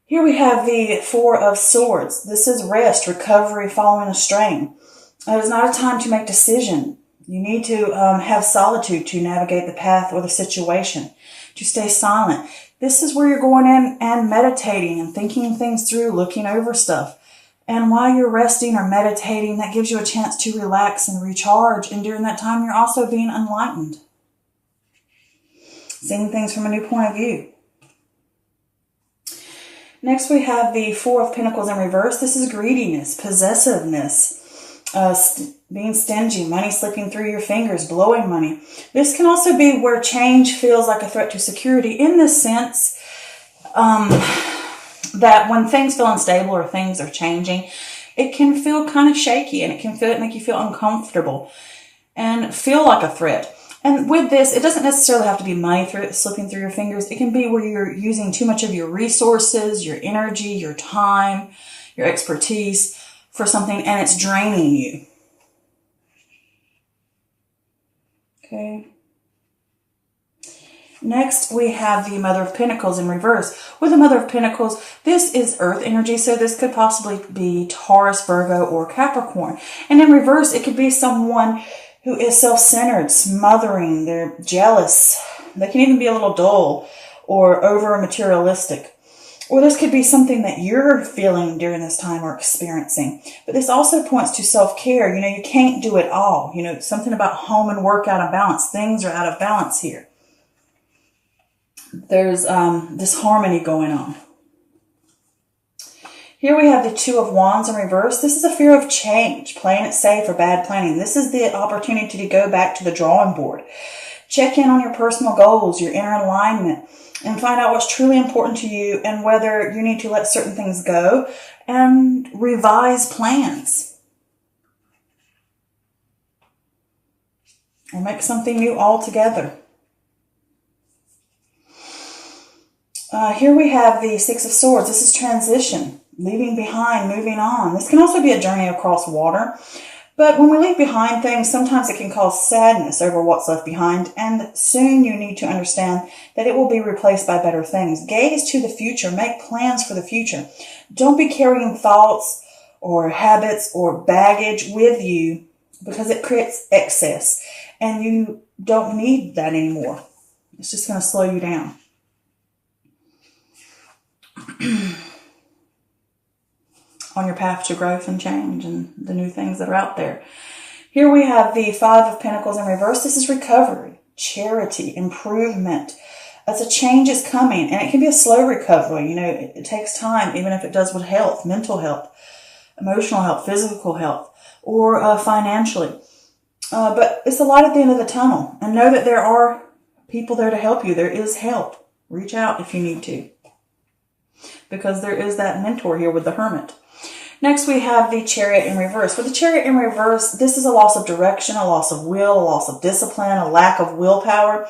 Here we have the Four of Swords. This is rest, recovery, following a strain. It is not a time to make decision. You need to have solitude to navigate the path or the situation, to stay silent. This is where you're going in and meditating and thinking things through, looking over stuff. And while you're resting or meditating, that gives you a chance to relax and recharge. And during that time, you're also being enlightened. Seeing things from a new point of view. Next, we have the Four of Pentacles in reverse. This is greediness, possessiveness, being stingy, money slipping through your fingers, blowing money. This can also be where change feels like a threat to security, in the sense that when things feel unstable or things are changing, it can feel kind of shaky, and it can make you feel uncomfortable and feel like a threat. And with this, it doesn't necessarily have to be money slipping through your fingers. It can be where you're using too much of your resources, your energy, your time, your expertise for something, and it's draining you. Okay. Next, we have the Mother of Pentacles in reverse. With the Mother of Pentacles, this is earth energy, so this could possibly be Taurus, Virgo, or Capricorn. And in reverse, it could be someone who is self-centered, smothering, they're jealous. They can even be a little dull or over-materialistic. Or this could be something that you're feeling during this time or experiencing. But this also points to self-care. You can't do it all. Something about home and work out of balance. Things are out of balance here. There's disharmony going on. Here we have the Two of Wands in reverse. This is a fear of change, playing it safe or bad planning. This is the opportunity to go back to the drawing board. Check in on your personal goals, your inner alignment, and find out what's truly important to you and whether you need to let certain things go and revise plans. Or make something new altogether. Here we have the Six of Swords. This is transition. Leaving behind, moving on. This can also be a journey across water. But when we leave behind things, sometimes it can cause sadness over what's left behind. And soon you need to understand that it will be replaced by better things. Gaze to the future. Make plans for the future. Don't be carrying thoughts or habits or baggage with you, because it creates excess. And you don't need that anymore. It's just going to slow you down. On your path to growth and change and the new things that are out there. Here we have the Five of Pentacles in reverse. This is recovery, charity, improvement. As a change is coming, and it can be a slow recovery. It takes time, even if it does with health, mental health, emotional health, physical health, or financially. But it's a light at the end of the tunnel. And know that there are people there to help you. There is help. Reach out if you need to. Because there is that mentor here with the Hermit. Next, we have the Chariot in reverse. With the Chariot in reverse, this is a loss of direction, a loss of will, a loss of discipline, a lack of willpower.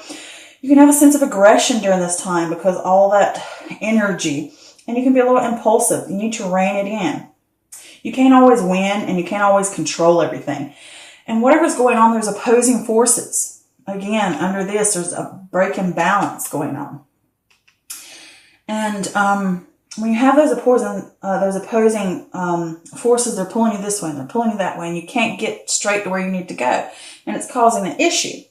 You can have a sense of aggression during this time because all that energy, and you can be a little impulsive. You need to rein it in. You can't always win, and you can't always control everything. And whatever's going on, there's opposing forces. Again, under this, there's a break in balance going on. And when you have those opposing forces, they're pulling you this way and they're pulling you that way, and you can't get straight to where you need to go, and it's causing an issue.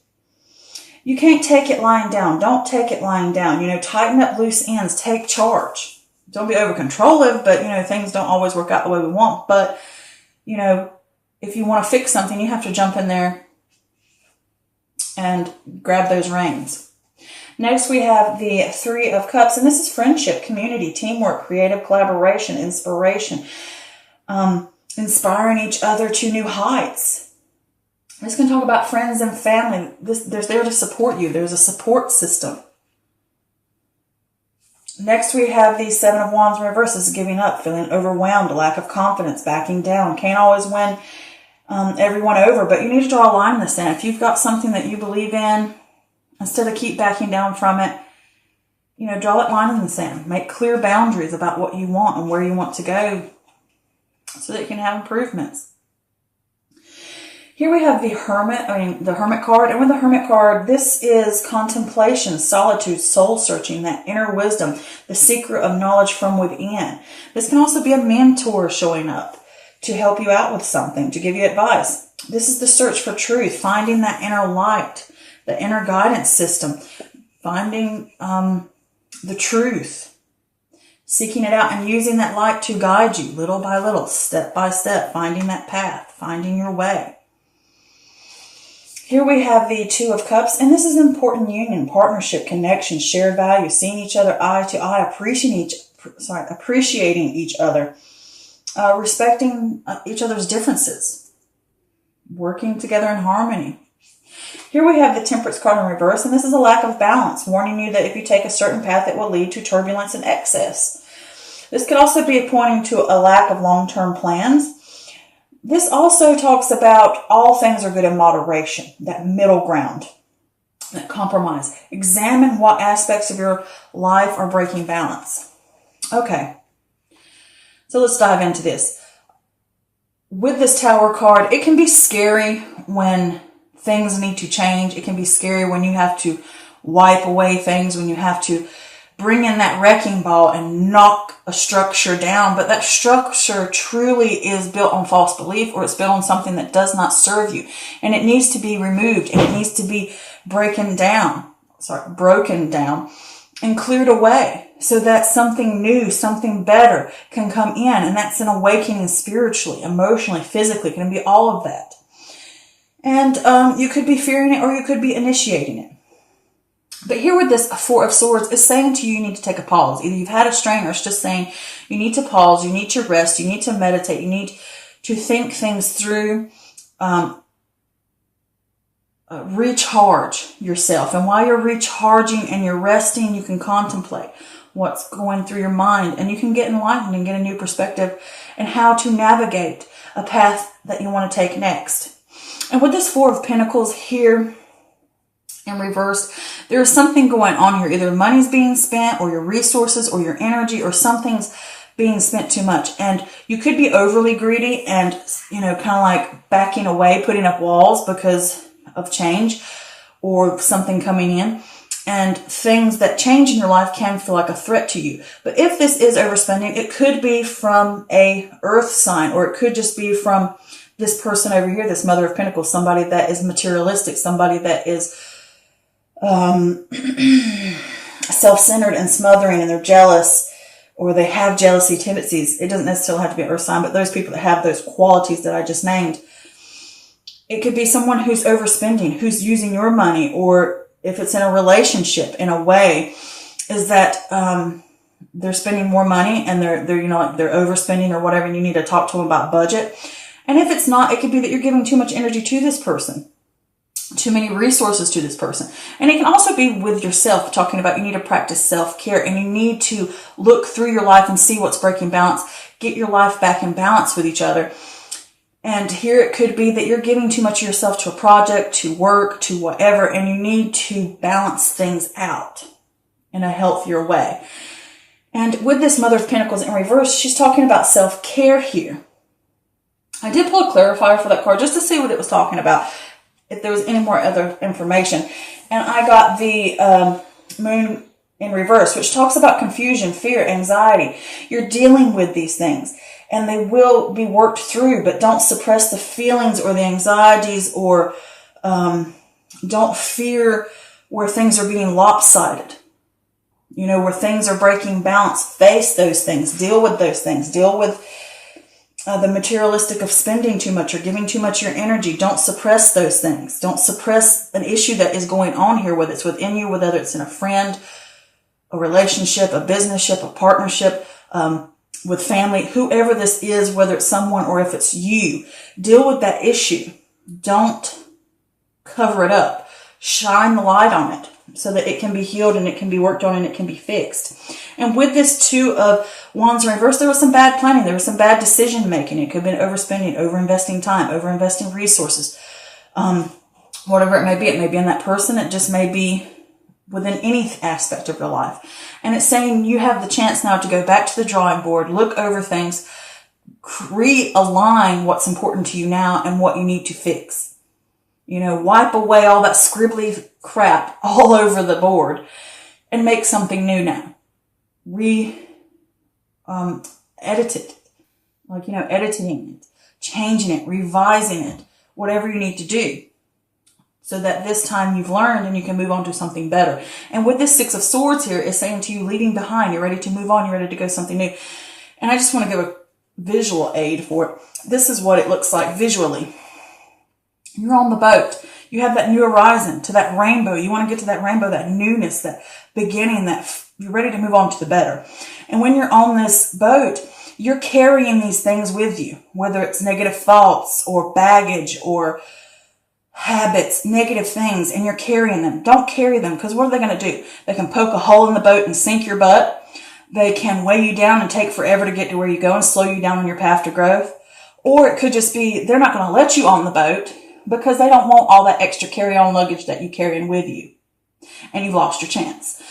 You can't take it lying down. Don't take it lying down. Tighten up loose ends. Take charge. Don't be over controlling, but things don't always work out the way we want. But if you want to fix something, you have to jump in there and grab those reins. Next, we have the Three of Cups, and this is friendship, community, teamwork, creative collaboration, inspiration, inspiring each other to new heights. I'm just going to talk about friends and family. They're there to support you. There's a support system. Next, we have the Seven of Wands in reverse. This is giving up, feeling overwhelmed, a lack of confidence, backing down. Can't always win everyone over, but you need to draw a line in the sand. If you've got something that you believe in, instead of keep backing down from it, draw that line in the sand. Make clear boundaries about what you want and where you want to go so that you can have improvements. Here we have the Hermit card. And with the Hermit card, this is contemplation, solitude, soul searching, that inner wisdom, the secret of knowledge from within. This can also be a mentor showing up to help you out with something, to give you advice. This is the search for truth, finding that inner light, the inner guidance system, finding the truth, seeking it out and using that light to guide you little by little, step by step, finding that path, finding your way. Here we have the Two of Cups, and this is important union, partnership, connection, shared value, seeing each other eye to eye, appreciating each other, respecting each other's differences, working together in harmony. Here we have the Temperance card in reverse, and this is a lack of balance, warning you that if you take a certain path, it will lead to turbulence and excess. This could also be pointing to a lack of long-term plans. This also talks about all things are good in moderation, that middle ground, that compromise. Examine what aspects of your life are breaking balance. Okay, so let's dive into this. With this Tower card, it can be scary when things need to change. It can be scary when you have to wipe away things, when you have to bring in that wrecking ball and knock a structure down. But that structure truly is built on false belief, or it's built on something that does not serve you. And it needs to be removed, and it needs to be broken down and cleared away so that something new, something better can come in. And that's an awakening spiritually, emotionally, physically. It can be all of that. And you could be fearing it, or you could be initiating it. But here with this Four of Swords, is saying to you, you need to take a pause. Either you've had a strain, or it's just saying you need to pause, you need to rest, you need to meditate, you need to think things through, recharge yourself. And while you're recharging and you're resting, you can contemplate what's going through your mind, and you can get enlightened and get a new perspective and how to navigate a path that you want to take next. And with this Four of Pentacles here in reverse, there is something going on here. Either money's being spent, or your resources, or your energy, or something's being spent too much. And you could be overly greedy and, kind of like backing away, putting up walls because of change or something coming in. And things that change in your life can feel like a threat to you. But if this is overspending, it could be from a earth sign, or it could just be from this person over here, this Mother of Pentacles, somebody that is materialistic, somebody that is self-centered and smothering, and they're jealous, or they have jealousy tendencies. It doesn't necessarily have to be an earth sign, but those people that have those qualities that I just named. It could be someone who's overspending, who's using your money, or if it's in a relationship in a way, is that they're spending more money and they're overspending or whatever, and you need to talk to them about budget. And if it's not, it could be that you're giving too much energy to this person, too many resources to this person. And it can also be with yourself, talking about you need to practice self-care, and you need to look through your life and see what's breaking balance, get your life back in balance with each other. And here it could be that you're giving too much of yourself to a project, to work, to whatever, and you need to balance things out in a healthier way. And with this Mother of Pentacles in reverse, she's talking about self-care here. I did pull a clarifier for that card just to see what it was talking about, if there was any more other information. And I got the Moon in reverse, which talks about confusion, fear, anxiety. You're dealing with these things, and they will be worked through, but don't suppress the feelings or the anxieties, or don't fear where things are being lopsided. Where things are breaking balance. Face those things. Deal with those things. Deal with the materialistic of spending too much or giving too much of your energy. Don't suppress those things. Don't suppress an issue that is going on here, whether it's within you, whether it's in a friend, a relationship, a businessship, a partnership, with family, whoever this is, whether it's someone or if it's you. Deal with that issue. Don't cover it up. Shine the light on it so that it can be healed and it can be worked on and it can be fixed. And with this Two of Wands in reverse, there was some bad planning. There was some bad decision making. It could have been overspending, overinvesting time, overinvesting resources, whatever it may be. It may be in that person. It just may be within any aspect of your life. And it's saying you have the chance now to go back to the drawing board, look over things, realign what's important to you now and what you need to fix. You know, wipe away all that scribbly crap all over the board and make something new now. Edit it. Like, you know, editing it, changing it, revising it, whatever you need to do. So that this time you've learned and you can move on to something better. And with this Six of Swords here, it's saying to you, leaving behind, you're ready to move on, you're ready to go something new. And I just want to give a visual aid for it. This is what it looks like visually. You're on the boat. You have that new horizon to that rainbow. You want to get to that rainbow, that newness, that beginning, that you're ready to move on to the better. And when you're on this boat, you're carrying these things with you, whether it's negative thoughts or baggage or habits, negative things, and you're carrying them. Don't carry them, because what are they going to do? They can poke a hole in the boat and sink your butt. They can weigh you down and take forever to get to where you go and slow you down on your path to growth. Or it could just be they're not going to let you on the boat because they don't want all that extra carry-on luggage that you carry in with you. And you've lost your chance.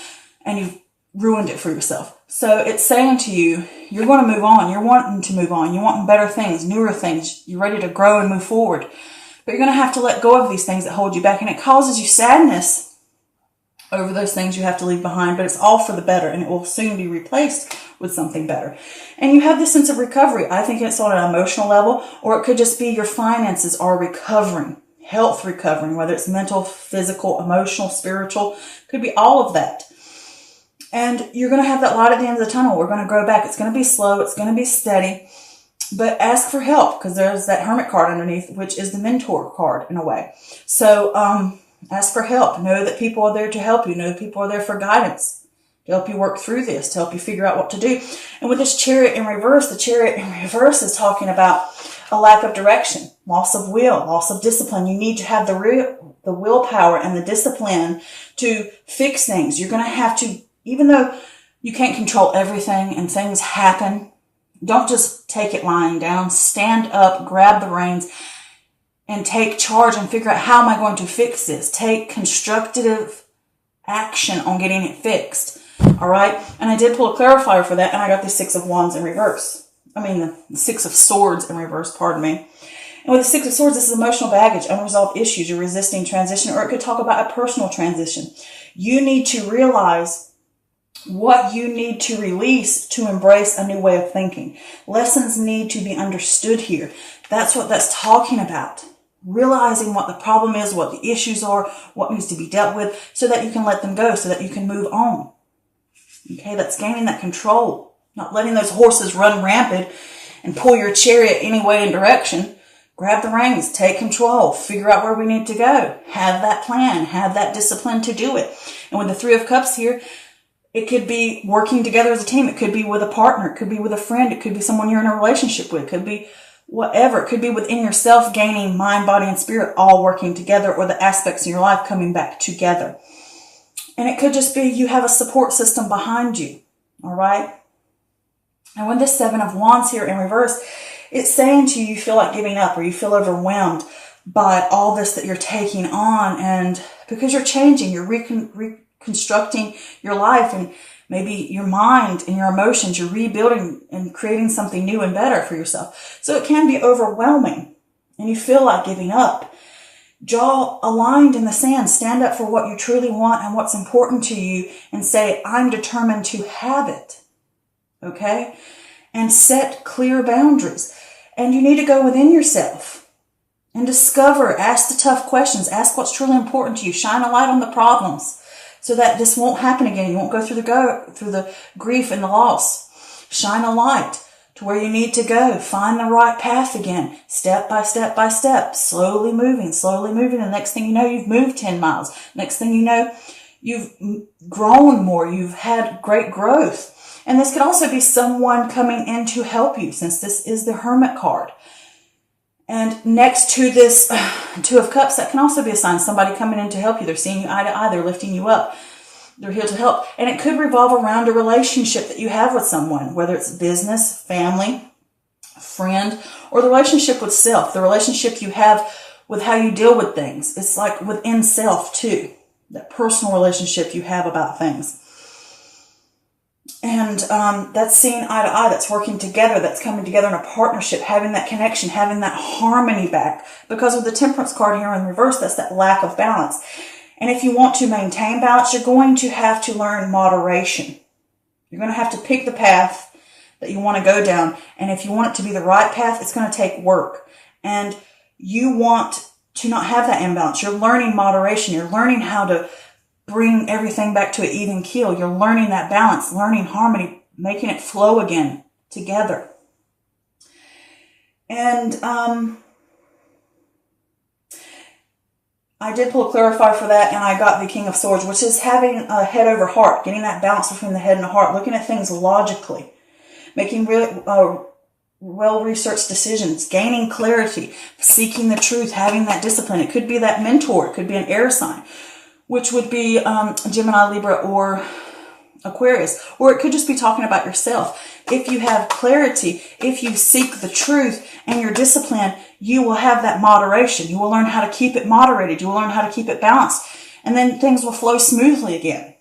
And you've ruined it for yourself. So it's saying to you, you're going to move on. You're wanting to move on. You're wanting better things, newer things. You're ready to grow and move forward. But you're going to have to let go of these things that hold you back. And it causes you sadness over those things you have to leave behind. But it's all for the better. And it will soon be replaced with something better. And you have this sense of recovery. I think it's on an emotional level. Or it could just be your finances are recovering. Health recovering. Whether it's mental, physical, emotional, spiritual. Could be all of that. And you're going to have that light at the end of the tunnel. We're going to grow back. It's going to be slow. It's going to be steady. But ask for help, because there's that Hermit card underneath, which is the mentor card in a way. So ask for help. Know that people are there to help you. Know that people are there for guidance, to help you work through this, to help you figure out what to do. And with this Chariot in reverse, the Chariot in reverse is talking about a lack of direction, loss of will, loss of discipline. You need to have the willpower and the discipline to fix things. You're going to have to, even though you can't control everything and things happen, don't just take it lying down. Stand up, grab the reins, and take charge and figure out, how am I going to fix this? Take constructive action on getting it fixed. All right? And I did pull a clarifier for that, and I got the Six of Wands in reverse. The Six of Swords in reverse, pardon me. And with the Six of Swords, this is emotional baggage, unresolved issues, you're resisting transition, or it could talk about a personal transition. You need to realize what you need to release to embrace a new way of thinking. Lessons need to be understood here. That's what that's talking about. Realizing what the problem is, what the issues are, what needs to be dealt with, so that you can let them go, so that you can move on. Okay, that's gaining that control. Not letting those horses run rampant and pull your chariot any way and direction. Grab the reins, take control, figure out where we need to go. Have that plan, have that discipline to do it. And with the Three of Cups here, it could be working together as a team. It could be with a partner. It could be with a friend. It could be someone you're in a relationship with. It could be whatever. It could be within yourself, gaining mind, body, and spirit all working together, or the aspects in your life coming back together. And it could just be you have a support system behind you. All right? And with this Seven of Wands here in reverse, it's saying to you, you feel like giving up, or you feel overwhelmed by all this that you're taking on. And because you're changing, you're reconstructing your life and maybe your mind and your emotions, you're rebuilding and creating something new and better for yourself. So it can be overwhelming and you feel like giving up. Jaw aligned in the sand. Stand up for what you truly want and what's important to you and say, I'm determined to have it. Okay? And set clear boundaries. And you need to go within yourself and discover, ask the tough questions, ask what's truly important to you, shine a light on the problems, so that this won't happen again. You won't go through the grief and the loss. Shine a light to where you need to go. Find the right path again, step by step by step, slowly moving. And next thing you know, you've moved 10 miles. Next thing you know, you've grown more. You've had great growth. And this could also be someone coming in to help you, since this is the Hermit card. And next to this Two of Cups, that can also be a sign. Somebody coming in to help you. They're seeing you eye to eye. They're lifting you up. They're here to help. And it could revolve around a relationship that you have with someone, whether it's business, family, friend, or the relationship with self, the relationship you have with how you deal with things. It's like within self too, that personal relationship you have about things. And that's seeing eye to eye, that's working together, that's coming together in a partnership, having that connection, having that harmony back. Because with the Temperance card here in reverse, that's that lack of balance. And if you want to maintain balance, you're going to have to learn moderation. You're going to have to pick the path that you want to go down. And if you want it to be the right path, it's going to take work. And you want to not have that imbalance. You're learning moderation. You're learning how to bring everything back to an even keel. You're learning that balance, learning harmony, making it flow again together. And I did pull a clarifier for that, and I got the King of Swords, which is having a head over heart, getting that balance between the head and the heart, looking at things logically, making really well-researched decisions, gaining clarity, seeking the truth, having that discipline. It could be that mentor. It could be an air sign, which would be Gemini, Libra, or Aquarius. Or it could just be talking about yourself. If you have clarity, if you seek the truth and your discipline, you will have that moderation. You will learn how to keep it moderated. You will learn how to keep it balanced. And then things will flow smoothly again.